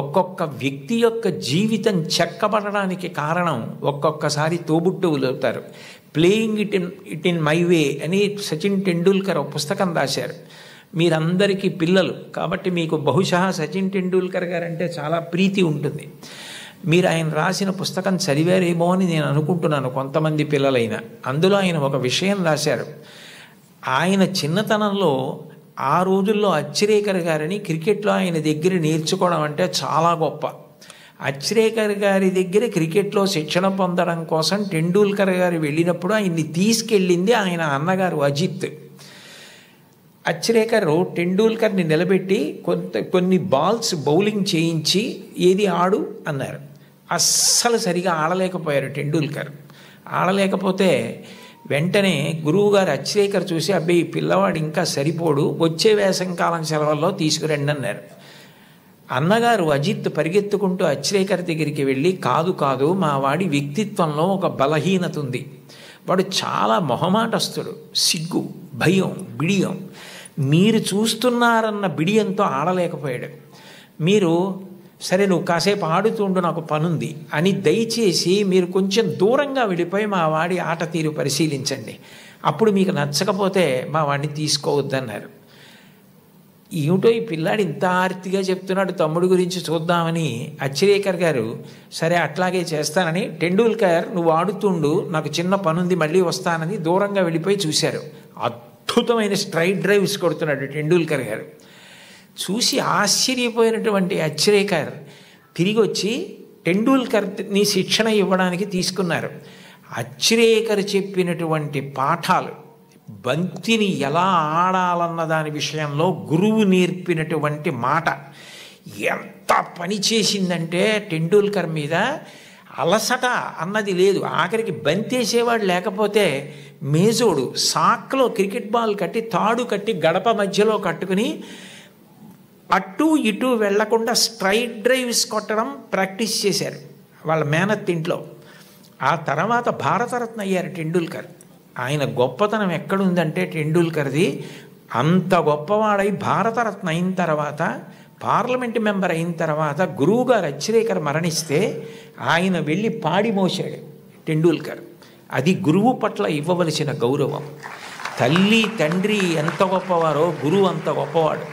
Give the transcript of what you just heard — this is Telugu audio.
ఒక్కొక్క వ్యక్తి యొక్క జీవితం చెక్కబడడానికి కారణం ఒక్కొక్కసారి తోబుట్టువులు అవుతారు. Playing it in my way అని సచిన్ టెండూల్కర్ ఒక పుస్తకం రాశారు. మీరందరికీ పిల్లలు కాబట్టి మీకు బహుశా సచిన్ టెండూల్కర్ గారు అంటే చాలా ప్రీతి ఉంటుంది. మీరు ఆయన రాసిన పుస్తకం చదివారేమో అని నేను అనుకుంటున్నాను, కొంతమంది పిల్లలైనా. అందులో ఆయన ఒక విషయం రాశారు. ఆయన చిన్నతనంలో ఆ రోజుల్లో అచ్రేకర్ గారిని క్రికెట్లో ఆయన దగ్గర నేర్చుకోవడం అంటే చాలా గొప్ప. అచ్రేకర్ గారి దగ్గర క్రికెట్లో శిక్షణ పొందడం కోసం టెండూల్కర్ గారు వెళ్ళినప్పుడు ఆయన్ని తీసుకెళ్ళింది ఆయన అన్నగారు అజిత్. అచ్రేకర్ టెండూల్కర్ని నిలబెట్టి కొన్ని బాల్స్ బౌలింగ్ చేయించి ఏది ఆడు అన్నారు. అస్సలు సరిగా ఆడలేకపోయారు టెండూల్కర్. ఆడలేకపోతే వెంటనే గురువుగారు అచ్రేకర్ చూసి, అబ్బాయి ఈ పిల్లవాడు ఇంకా సరిపోడు, వచ్చే వేసంకాలం సెలవుల్లో తీసుకురండి అన్నారు. అన్నగారు అజిత్ పరిగెత్తుకుంటూ అచ్రేకర్ దగ్గరికి వెళ్ళి, కాదు మా వాడి వ్యక్తిత్వంలో ఒక బలహీనత ఉంది, వాడు చాలా మొహమాటస్తుడు, సిగ్గు, భయం, బిడియం, మీరు చూస్తున్నారన్న బిడియంతో ఆడలేకపోయాడు. మీరు సరే నువ్వు కాసేపు ఆడుతుండు, నాకు పనుంది అని దయచేసి మీరు కొంచెం దూరంగా వెళ్ళిపోయి మా వాడి ఆట తీరు పరిశీలించండి, అప్పుడు మీకు నచ్చకపోతే మా వాడిని తీసుకోవద్దన్నారు. ఏమిటో ఈ పిల్లాడు ఇంత ఆర్తిగా చెప్తున్నాడు తమ్ముడు గురించి చూద్దామని అచ్రేకర్ గారు సరే అట్లాగే చేస్తానని, టెండూల్కర్ నువ్వు ఆడుతుండు, నాకు చిన్న పనుంది మళ్ళీ వస్తానని దూరంగా వెళ్ళిపోయి చూశారు. అద్భుతమైన స్ట్రైట్ డ్రైవ్స్ కొడుతున్నాడు టెండూల్కర్ గారు. చూసి ఆశ్చర్యపోయినటువంటి అచ్రేకర్ తిరిగి వచ్చి టెండూల్కర్ని శిక్షణ ఇవ్వడానికి తీసుకున్నారు. అచ్రేకర్ చెప్పినటువంటి పాఠాలు, బంతిని ఎలా ఆడాలన్న దాని విషయంలో గురువు నేర్పినటువంటి మాట ఎంత పని చేసిందంటే టెండూల్కర్ మీద అలసట అన్నది లేదు. ఆఖరికి బంతేసేవాడు లేకపోతే మేజోడు సాక్లో క్రికెట్ బాల్ కట్టి తాడు కట్టి గడప మధ్యలో కట్టుకుని అటు ఇటు వెళ్లకుండా స్ట్రైట్ డ్రైవ్స్ కొట్టడం ప్రాక్టీస్ చేశారు వాళ్ళ మేనత్ ఇంట్లో. ఆ తర్వాత భారతరత్న అయ్యారు టెండూల్కర్. ఆయన గొప్పతనం ఎక్కడుందంటే టెండూల్కర్ది, అంత గొప్పవాడై భారతరత్న అయిన తర్వాత, పార్లమెంట్ మెంబర్ అయిన తర్వాత గురువుగారు అచ్రేకర్ మరణిస్తే ఆయన వెళ్ళి పాడి మోసాడు టెండూల్కర్. అది గురువు పట్ల ఇవ్వవలసిన గౌరవం. తల్లి తండ్రి ఎంత గొప్పవారో గురువు అంత గొప్పవాడు.